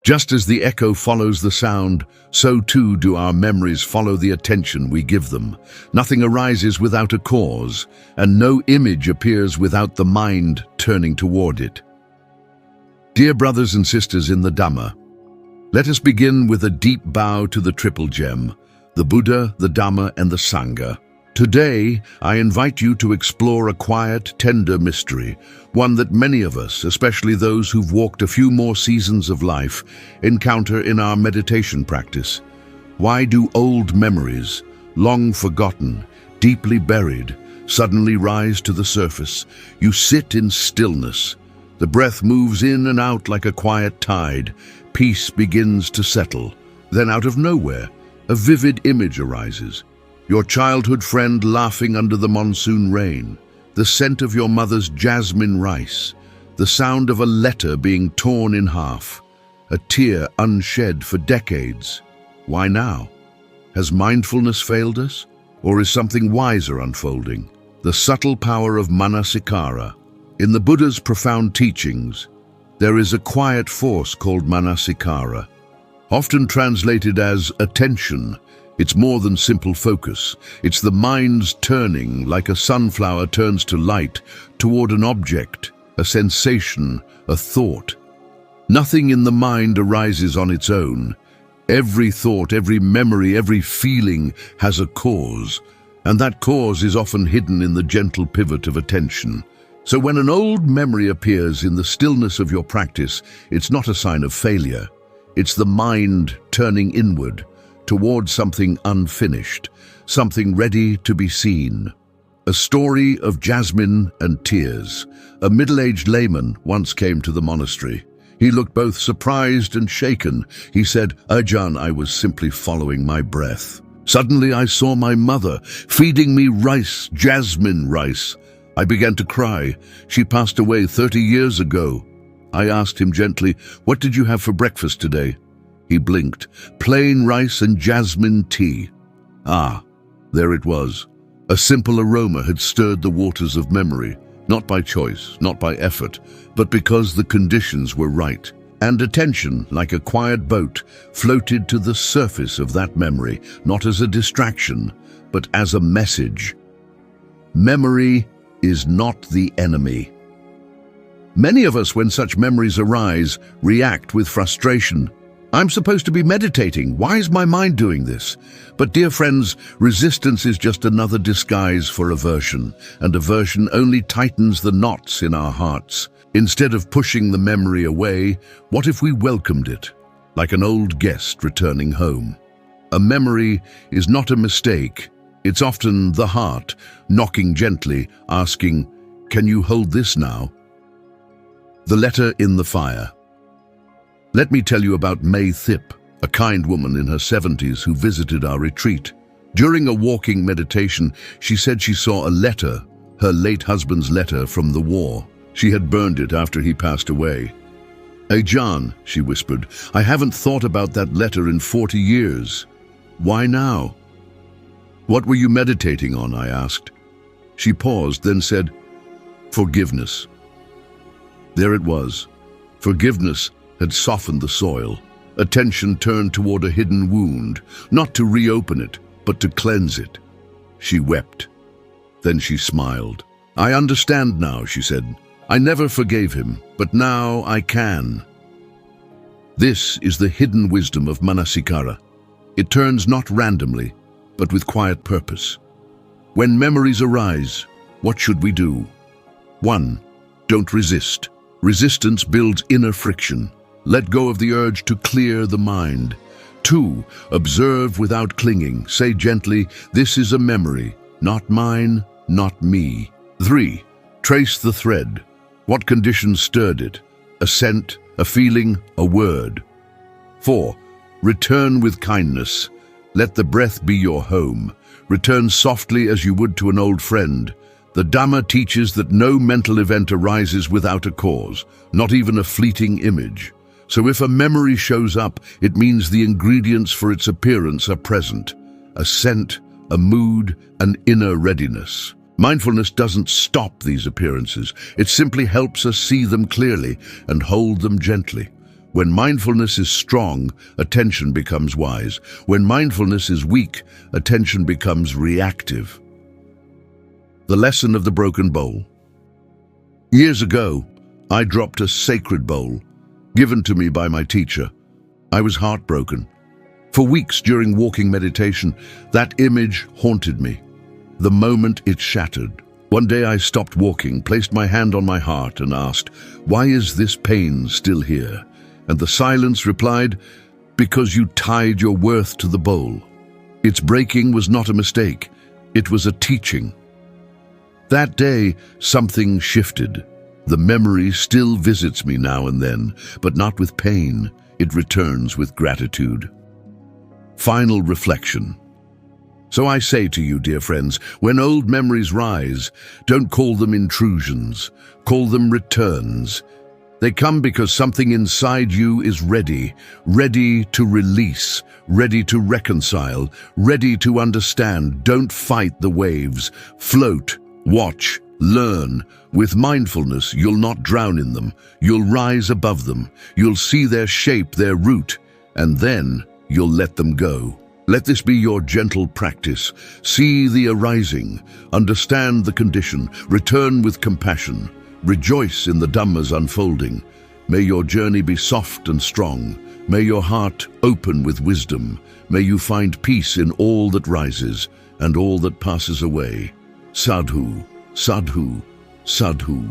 Just as the echo follows the sound, so too do our memories follow the attention we give them. Nothing arises without a cause, and no image appears without the mind turning toward it. Dear brothers and sisters in the Dhamma, let us begin with a deep bow to the triple gem, the Buddha, the Dhamma, and the Sangha. Today, I invite you to explore a quiet, tender mystery, one that many of us, especially those who've walked a few more seasons of life, encounter in our meditation practice. Why do old memories, long forgotten, deeply buried, suddenly rise to the surface? You sit in stillness. The breath moves in and out like a quiet tide. Peace begins to settle. Then out of nowhere, a vivid image arises. Your childhood friend laughing under the monsoon rain, the scent of your mother's jasmine rice, the sound of a letter being torn in half, a tear unshed for decades. Why now? Has mindfulness failed us? Or is something wiser unfolding? The subtle power of manasikāra. In the Buddha's profound teachings, there is a quiet force called manasikāra, often translated as attention. It's more than simple focus. It's the mind's turning, like a sunflower turns to light, toward an object, a sensation, a thought. Nothing in the mind arises on its own. Every thought, every memory, every feeling has a cause, and that cause is often hidden in the gentle pivot of attention. So when an old memory appears in the stillness of your practice, it's not a sign of failure. It's the mind turning inward, towards something unfinished, something ready to be seen. A story of jasmine and tears. A middle-aged layman once came to the monastery. He looked both surprised and shaken. He said, "Ajahn, I was simply following my breath. Suddenly I saw my mother feeding me rice, jasmine rice. I began to cry. She passed away 30 years ago. I asked him gently, 'What did you have for breakfast today?' He blinked. 'Plain rice and jasmine tea.' Ah, there it was. A simple aroma had stirred the waters of memory, not by choice, not by effort, but because the conditions were right. And attention, like a quiet boat, floated to the surface of that memory, not as a distraction, but as a message. Memory is not the enemy. Many of us, when such memories arise, react with frustration. I'm supposed to be meditating. Why is my mind doing this? But dear friends, resistance is just another disguise for aversion, and aversion only tightens the knots in our hearts. Instead of pushing the memory away, what if we welcomed it, like an old guest returning home? A memory is not a mistake. It's often the heart, knocking gently, asking, "Can you hold this now?" The letter in the fire. Let me tell you about May Thip, a kind woman in her 70s who visited our retreat. During a walking meditation, she said she saw a letter, her late husband's letter from the war. She had burned it after he passed away. "Ajahn," she whispered, "I haven't thought about that letter in 40 years. Why now?" "What were you meditating on?" I asked. She paused, then said, "Forgiveness." There it was. Forgiveness had softened the soil. Attention turned toward a hidden wound, not to reopen it, but to cleanse it. She wept. Then she smiled. "I understand now," she said. "I never forgave him, but now I can." This is the hidden wisdom of manasikāra. It turns not randomly, but with quiet purpose. When memories arise, what should we do? 1. Don't resist. Resistance builds inner friction. Let go of the urge to clear the mind. 2. Observe without clinging. Say gently, "This is a memory, not mine, not me." 3. Trace the thread. What conditions stirred it? A scent, a feeling, a word. 4. Return with kindness. Let the breath be your home. Return softly as you would to an old friend. The Dhamma teaches that no mental event arises without a cause, not even a fleeting image. So if a memory shows up, it means the ingredients for its appearance are present. A scent, a mood, an inner readiness. Mindfulness doesn't stop these appearances. It simply helps us see them clearly and hold them gently. When mindfulness is strong, attention becomes wise. When mindfulness is weak, attention becomes reactive. The lesson of the broken bowl. Years ago, I dropped a sacred bowl, given to me by my teacher. I was heartbroken. For weeks during walking meditation, that image haunted me. The moment it shattered. One day I stopped walking, placed my hand on my heart and asked, "Why is this pain still here?" And the silence replied, "Because you tied your worth to the bowl." Its breaking was not a mistake. It was a teaching. That day, something shifted. The memory still visits me now and then, but not with pain. It returns with gratitude. Final reflection. So I say to you, dear friends, when old memories rise, don't call them intrusions, call them returns. They come because something inside you is ready to release, ready to reconcile, ready to understand. Don't fight the waves. Float, watch, learn. With mindfulness, you'll not drown in them. You'll rise above them. You'll see their shape, their root, and then you'll let them go. Let this be your gentle practice. See the arising, understand the condition, return with compassion. Rejoice in the Dhamma's unfolding. May your journey be soft and strong. May your heart open with wisdom. May you find peace in all that rises and all that passes away. Sadhu, sadhu, sadhu.